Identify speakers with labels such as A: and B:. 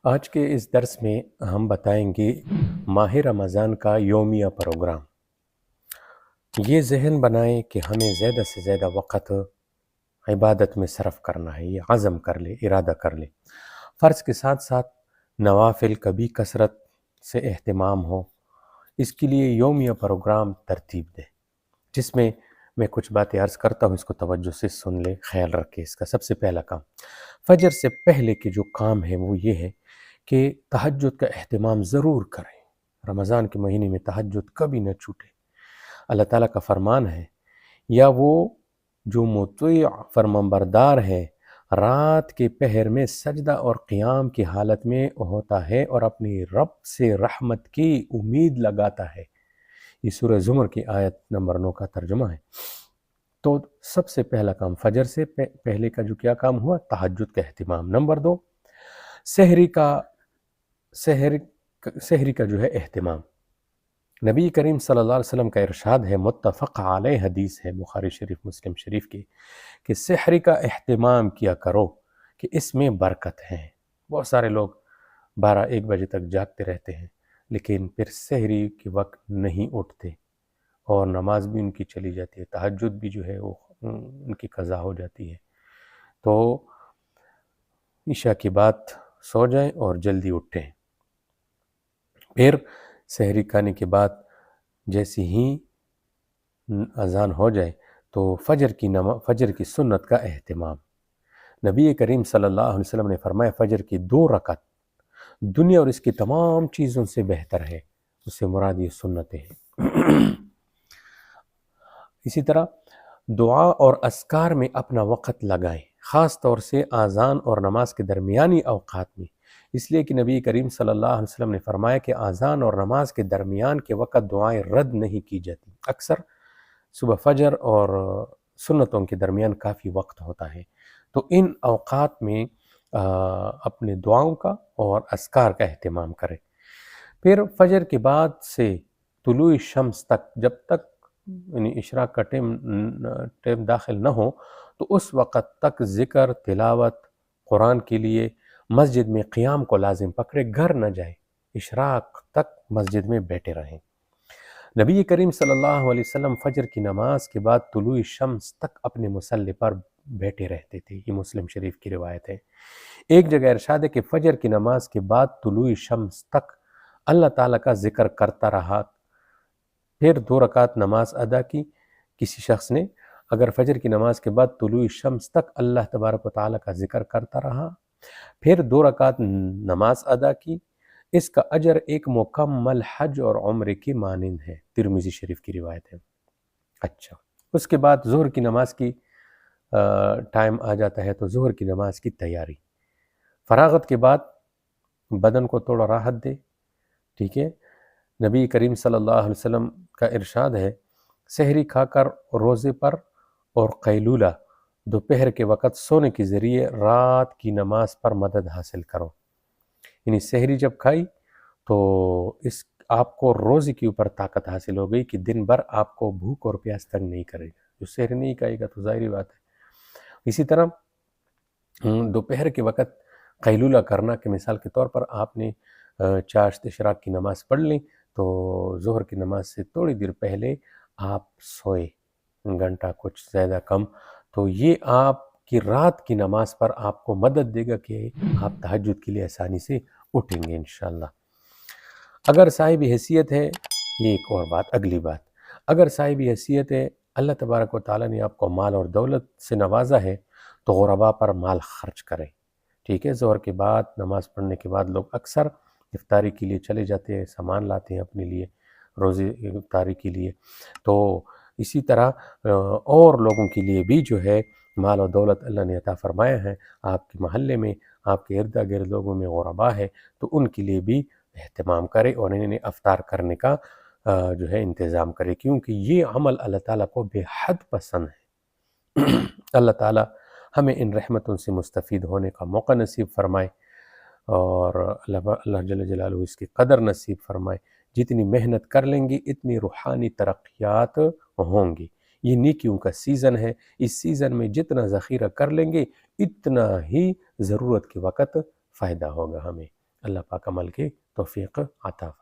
A: آج کے اس درس میں ہم بتائیں گے ماہ رمضان کا یومیہ پروگرام۔ یہ ذہن بنائیں کہ ہمیں زیادہ سے زیادہ وقت عبادت میں صرف کرنا ہے، یہ عزم کر لے، ارادہ کر لے۔ فرض کے ساتھ ساتھ نوافل کا بھی کثرت سے اہتمام ہو، اس کے لیے یومیہ پروگرام ترتیب دے، جس میں کچھ باتیں عرض کرتا ہوں، اس کو توجہ سے سن لے، خیال رکھے۔ اس کا سب سے پہلا کام فجر سے پہلے کے جو کام ہے وہ یہ ہے کہ تہجد کا اہتمام ضرور کریں۔ رمضان کے مہینے میں تہجد کبھی نہ چھوٹے۔ اللہ تعالیٰ کا فرمان ہے، یا وہ جو مطیع فرمانبردار ہے رات کے پہر میں سجدہ اور قیام کی حالت میں ہوتا ہے اور اپنی رب سے رحمت کی امید لگاتا ہے۔ یہ سورہ زمر کی آیت نمبر 9 کا ترجمہ ہے۔ تو سب سے پہلا کام فجر سے پہلے کا جو کیا کام ہوا، تہجد کا اہتمام۔ نمبر 2، سحری کا جو ہے اہتمام۔ نبی کریم صلی اللہ علیہ وسلم کا ارشاد ہے، متفق علیہ حدیث ہے بخاری شریف مسلم شریف کی، کہ سحری کا اہتمام کیا کرو کہ اس میں برکت ہے۔ بہت سارے لوگ 12-1 بجے تک جاگتے رہتے ہیں، لیکن پھر سحری کے وقت نہیں اٹھتے اور نماز بھی ان کی چلی جاتی ہے، تہجد بھی جو ہے وہ ان کی قضا ہو جاتی ہے۔ تو عشاء کے بعد سو جائیں اور جلدی اٹھیں۔ پھر سحری کھانے کے بعد جیسے ہی اذان ہو جائے تو فجر کی سنت کا اہتمام۔ نبی کریم صلی اللہ علیہ وسلم نے فرمایا، فجر کی 2 رکعت دنیا اور اس کی تمام چیزوں سے بہتر ہے۔ اس سے مراد یہ سنتیں ہیں۔ اسی طرح دعا اور اذکار میں اپنا وقت لگائیں، خاص طور سے اذان اور نماز کے درمیانی اوقات میں، اس لیے کہ نبی کریم صلی اللہ علیہ وسلم نے فرمایا کہ اذان اور نماز کے درمیان کے وقت دعائیں رد نہیں کی جاتی۔ اکثر صبح فجر اور سنتوں کے درمیان کافی وقت ہوتا ہے، تو ان اوقات میں اپنے دعاؤں کا اور اذکار کا اہتمام کریں۔ پھر فجر کے بعد سے طلوع شمس تک، جب تک یعنی اشراق کا ٹائم داخل نہ ہو، تو اس وقت تک ذکر، تلاوت قرآن کے لیے مسجد میں قیام کو لازم پکڑے، گھر نہ جائے، اشراق تک مسجد میں بیٹھے رہیں۔ نبی کریم صلی اللہ علیہ وسلم فجر کی نماز کے بعد طلوع شمس تک اپنے مصلی پر بیٹھے رہتے تھے، یہ مسلم شریف کی روایت ہے۔ ایک جگہ ارشاد ہے کہ فجر کی نماز کے بعد طلوع شمس تک اللہ تعالیٰ کا ذکر کرتا رہا، پھر 2 رکعت نماز ادا کی۔ کسی شخص نے اگر فجر کی نماز کے بعد طلوع شمس تک اللہ تبارک و تعالیٰ کا ذکر کرتا رہا، پھر 2 رکعت نماز ادا کی، اس کا اجر ایک مکمل حج اور عمرے کی مانند ہے، ترمذی شریف کی روایت ہے۔ اچھا، اس کے بعد ظہر کی نماز کی ٹائم آ جاتا ہے، تو ظہر کی نماز کی تیاری، فراغت کے بعد بدن کو تھوڑا راحت دے، ٹھیک ہے۔ نبی کریم صلی اللہ علیہ وسلم کا ارشاد ہے، سحری کھا کر روزے پر اور قیلولہ دوپہر کے وقت سونے کے ذریعے رات کی نماز پر مدد حاصل کرو۔ یعنی سحری جب کھائی تو آپ کو روزے کے اوپر طاقت حاصل ہو گئی کہ دن بھر آپ کو بھوک اور پیاس تنگ نہیں کرے گا۔ جو سحری نہیں کھائے گا تو ظاہری بات ہے۔ اسی طرح دوپہر کے وقت قیلولہ کرنا، کہ مثال کے طور پر آپ نے چاشت اشراق کی نماز پڑھ لی، تو ظہر کی نماز سے تھوڑی دیر پہلے آپ سوئے، گھنٹہ کچھ زیادہ کم، تو یہ آپ کی رات کی نماز پر آپ کو مدد دے گا کہ آپ تہجد کے لیے آسانی سے اٹھیں گے انشاءاللہ۔ اگر صاحب حیثیت ہے، یہ ایک اور بات، اگلی بات، اگر صاحب حیثیت ہے، اللہ تبارک و تعالیٰ نے آپ کو مال اور دولت سے نوازا ہے، تو غرباء پر مال خرچ کریں، ٹھیک ہے۔ ظہر کے بعد نماز پڑھنے کے بعد لوگ اکثر افطاری کے لیے چلے جاتے ہیں، سامان لاتے ہیں اپنے لیے روزے افطاری کے لیے، تو اسی طرح اور لوگوں کے لیے بھی جو ہے مال و دولت اللہ نے عطا فرمایا ہے، آپ کے محلے میں، آپ کے ارد گرد لوگوں میں غرباء ہے، تو ان کے لیے بھی اہتمام کرے اور انہیں افطار کرنے کا جو ہے انتظام کرے، کیونکہ یہ عمل اللہ تعالیٰ کو بے حد پسند ہے۔ اللہ تعالیٰ ہمیں ان رحمتوں سے مستفید ہونے کا موقع نصیب فرمائے، اور اللہ جل جلالہ اس کی قدر نصیب فرمائے۔ جتنی محنت کر لیں گے اتنی روحانی ترقیات ہوں گی۔ یہ نیکیوں کا سیزن ہے، اس سیزن میں جتنا ذخیرہ کر لیں گے اتنا ہی ضرورت کے وقت فائدہ ہوگا ہمیں۔ اللہ پاک عمل کی توفیق عطا فرمائے۔